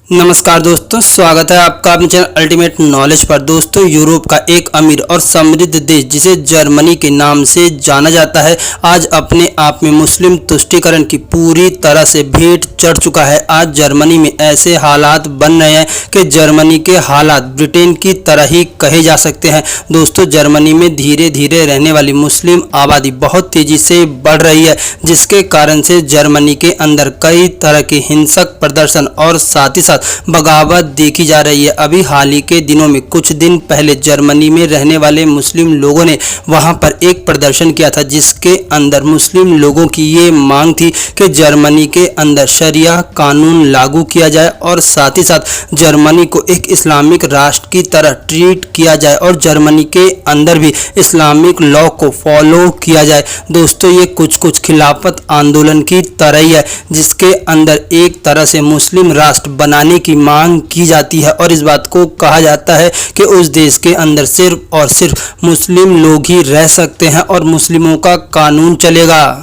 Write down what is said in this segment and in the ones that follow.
नमस्कार दोस्तों, स्वागत है आपका अपने चैनल अल्टीमेट नॉलेज पर। दोस्तों, यूरोप का एक अमीर और समृद्ध देश जिसे जर्मनी के नाम से जाना जाता है, आज अपने आप में मुस्लिम तुष्टीकरण की पूरी तरह से भेंट चढ़ चुका है। आज जर्मनी में ऐसे हालात बन रहे हैं कि जर्मनी के हालात ब्रिटेन की तरह ही कहे जा सकते हैं। दोस्तों, जर्मनी में धीरे धीरे रहने वाली मुस्लिम आबादी बहुत तेजी से बढ़ रही है, जिसके कारण से जर्मनी के अंदर कई तरह के हिंसक प्रदर्शन और साथ ही साथ बगावत देखी जा रही है। अभी हाल ही के दिनों में कुछ दिन पहले जर्मनी में रहने वाले मुस्लिम लोगों ने वहां पर एक प्रदर्शन किया था, जिसके अंदर मुस्लिम लोगों की ये मांग थी कि जर्मनी के अंदर शरिया कानून लागू किया जाए और साथ ही साथ जर्मनी को एक इस्लामिक राष्ट्र की तरह ट्रीट किया जाए और जर्मनी के अंदर भी इस्लामिक लॉ को फॉलो किया जाए। दोस्तों, ये कुछ खिलाफत आंदोलन की तरह ही है, जिसके अंदर एक तरह से मुस्लिम राष्ट्र बनाने की मांग की जाती है और इस बात को कहा जाता है कि उस देश के अंदर सिर्फ और सिर्फ मुस्लिम लोग ही रह सकते हैं और मुस्लिमों का कानून चलेगा।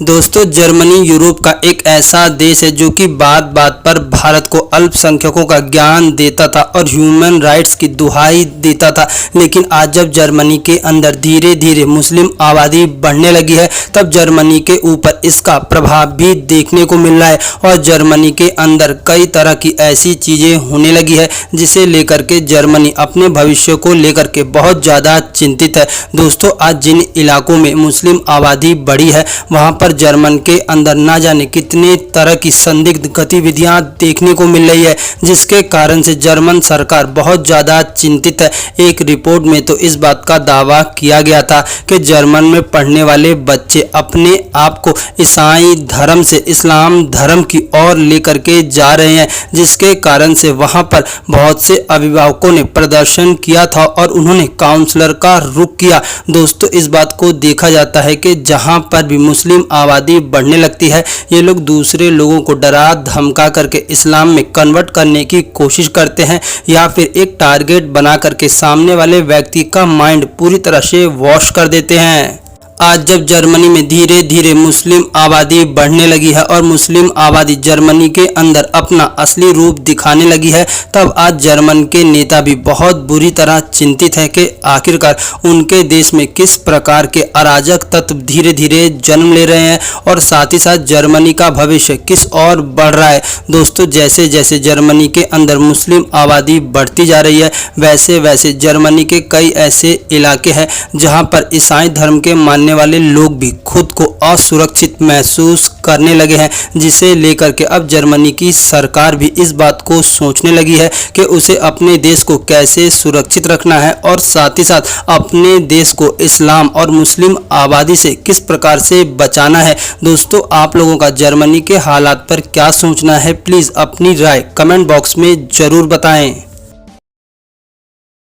दोस्तों, जर्मनी यूरोप का एक ऐसा देश है जो कि बात बात पर भारत को अल्पसंख्यकों का ज्ञान देता था और ह्यूमन राइट्स की दुहाई देता था, लेकिन आज जब जर्मनी के अंदर धीरे धीरे मुस्लिम आबादी बढ़ने लगी है, तब जर्मनी के ऊपर इसका प्रभाव भी देखने को मिल रहा है और जर्मनी के अंदर कई तरह की ऐसी चीज़ें होने लगी है जिसे लेकर के जर्मनी अपने भविष्य को लेकर के बहुत ज़्यादा चिंतित है। दोस्तों, आज जिन इलाकों में मुस्लिम आबादी बढ़ी है, वहाँ पर जर्मन के अंदर ना जाने कितने तरह की संदिग्ध गतिविधियां देखने को मिल रही है, जिसके कारण से जर्मन सरकार बहुत ज़्यादा चिंतित है। एक रिपोर्ट में तो इस बात का दावा किया गया था कि जर्मन में पढ़ने वाले बच्चे अपने आप को ईसाई धर्म से इस्लाम धर्म की ओर लेकर के जा रहे हैं, जिसके कारण से वहां पर बहुत से अभिभावकों ने प्रदर्शन किया था और उन्होंने काउंसलर का रुख किया। दोस्तों, इस बात को देखा जाता है कि जहां पर भी मुस्लिम आबादी बढ़ने लगती है, ये लोग दूसरे लोगों को डरा धमका करके इस्लाम में कन्वर्ट करने की कोशिश करते हैं या फिर एक टारगेट बना करके सामने वाले व्यक्ति का माइंड पूरी तरह से वॉश कर देते हैं। आज जब जर्मनी में धीरे धीरे मुस्लिम आबादी बढ़ने लगी है और मुस्लिम आबादी जर्मनी के अंदर अपना असली रूप दिखाने लगी है, तब आज जर्मन के नेता भी बहुत बुरी तरह चिंतित हैं कि आखिरकार उनके देश में किस प्रकार के अराजक तत्व धीरे धीरे जन्म ले रहे हैं और साथ ही साथ जर्मनी का भविष्य किस ओर बढ़ रहा है। दोस्तों, जैसे जैसे जर्मनी के अंदर मुस्लिम आबादी बढ़ती जा रही है, वैसे वैसे जर्मनी के कई ऐसे इलाके हैं जहाँ पर ईसाई धर्म के मानने वाले लोग भी खुद को असुरक्षित महसूस करने लगे हैं, जिसे लेकर के अब जर्मनी की सरकार भी इस बात को सोचने लगी है कि उसे अपने देश को कैसे सुरक्षित रखना है और साथ ही साथ अपने देश को इस्लाम और मुस्लिम आबादी से किस प्रकार से बचाना है। दोस्तों, आप लोगों का जर्मनी के हालात पर क्या सोचना है, प्लीज़ अपनी राय कमेंट बॉक्स में ज़रूर बताएं।